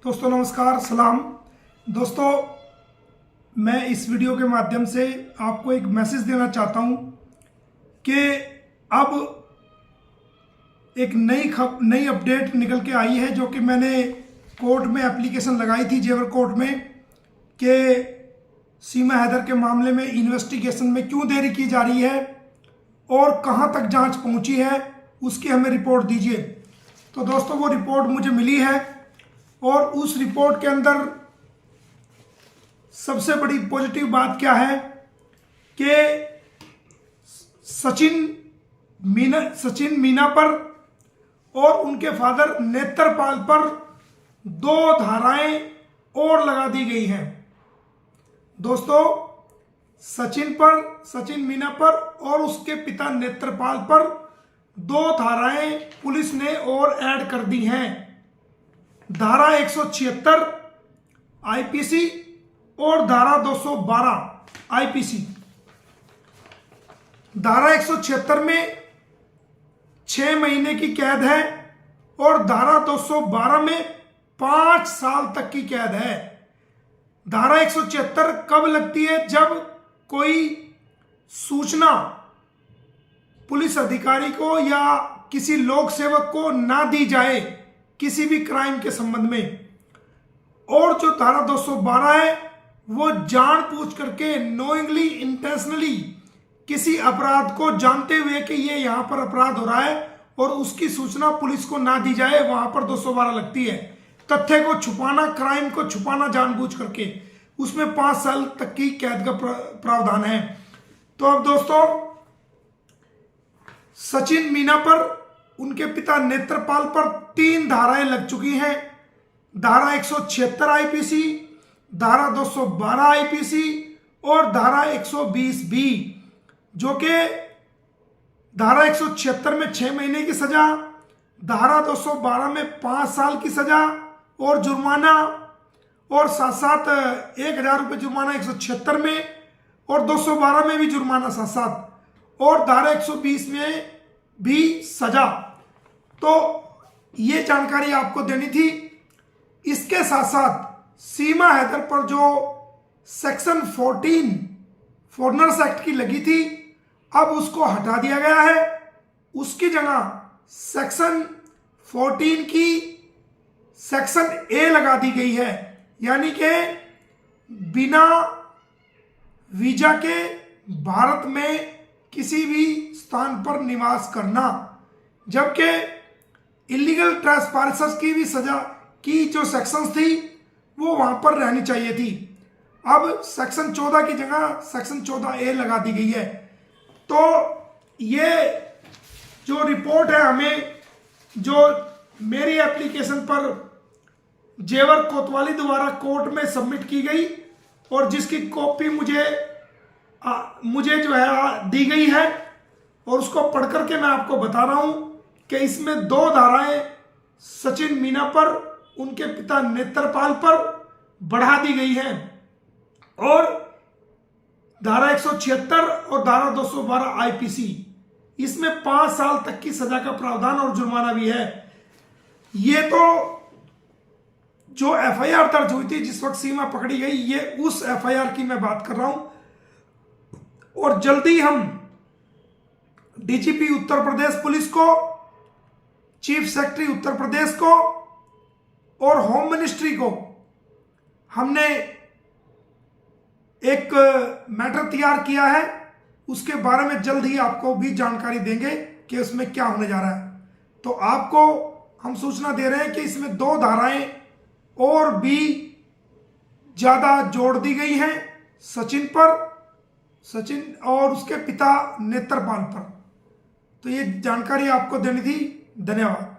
दोस्तों नमस्कार, सलाम। दोस्तों मैं इस वीडियो के माध्यम से आपको एक मैसेज देना चाहता हूं कि अब एक नई अपडेट निकल के आई है, जो कि मैंने कोर्ट में एप्लीकेशन लगाई थी, जेवर कोर्ट में, कि सीमा हैदर के मामले में इन्वेस्टिगेशन में क्यों देरी की जा रही है और कहां तक जांच पहुंची है, उसकी हमें रिपोर्ट दीजिए। तो दोस्तों वो रिपोर्ट मुझे मिली है और उस रिपोर्ट के अंदर सबसे बड़ी पॉजिटिव बात क्या है कि सचिन मीना पर और उनके फादर नेत्रपाल पर 2 धाराएं और लगा दी गई हैं। दोस्तों सचिन मीना पर और उसके पिता नेत्रपाल पर 2 धाराएं पुलिस ने और ऐड कर दी हैं। धारा 176 आईपीसी और धारा 212 आईपीसी। धारा 176 में 6 महीने की कैद है और धारा 212 में 5 साल तक की कैद है। धारा 176 कब लगती है? जब कोई सूचना पुलिस अधिकारी को या किसी लोक सेवक को ना दी जाए किसी भी क्राइम के संबंध में। और जो धारा 212 है वो जानबूझ करके, नोइंगली, इंटेंशनली किसी अपराध को जानते हुए कि ये यहां पर अपराध हो रहा है और उसकी सूचना पुलिस को ना दी जाए, वहां पर 212 लगती है। तथ्य को छुपाना, क्राइम को छुपाना जानबूझ करके, उसमें 5 साल तक की कैद का प्रावधान है। तो अब दोस्तों सचिन मीना पर, उनके पिता नेत्रपाल पर 3 धाराएं लग चुकी हैं। धारा 176 आईपीसी, धारा 212 आईपीसी और धारा 120 बी, जो कि धारा 176 में 6 महीने की सजा, धारा 212 में 5 साल की सजा और जुर्माना, और साथ साथ 1000 रुपये जुर्माना 176 में और 212 में भी जुर्माना साथ साथ, और धारा 120 में भी सजा। तो ये जानकारी आपको देनी थी। इसके साथ साथ सीमा हैदर पर जो सेक्शन 14 फॉरेनर्स एक्ट की लगी थी, अब उसको हटा दिया गया है। उसकी जगह सेक्शन 14 की सेक्शन ए लगा दी गई है, यानी कि बिना वीजा के भारत में किसी भी स्थान पर निवास करना। जबकि इलीगल ट्रेसपासर्स की भी सजा की जो सेक्शंस थी वो वहां पर रहनी चाहिए थी। अब सेक्शन 14 की जगह सेक्शन 14 ए लगा दी गई है। तो ये जो रिपोर्ट है, हमें जो मेरी एप्लीकेशन पर जेवर कोतवाली द्वारा कोर्ट में सबमिट की गई और जिसकी कॉपी मुझे जो है दी गई है, और उसको पढ़ करके मैं आपको बता रहा हूं कि इसमें 2 धाराएं सचिन मीना पर, उनके पिता नेत्रपाल पर बढ़ा दी गई हैं, और धारा 176 और धारा 212 आईपीसी, इसमें 5 साल तक की सजा का प्रावधान और जुर्माना भी है। ये तो जो एफआईआर दर्ज हुई थी जिस वक्त सीमा पकड़ी गई, ये उस एफआईआर की मैं बात कर रहा हूं। और जल्दी हम डीजीपी उत्तर प्रदेश पुलिस को, चीफ सेक्रेटरी उत्तर प्रदेश को और होम मिनिस्ट्री को हमने एक मैटर तैयार किया है। उसके बारे में जल्द ही आपको भी जानकारी देंगे कि उसमें क्या होने जा रहा है। तो आपको हम सूचना दे रहे हैं कि इसमें 2 धाराएं और भी ज्यादा जोड़ दी गई हैं सचिन और उसके पिता नेत्रपाल पर। तो ये जानकारी आपको देनी थी। धन्यवाद।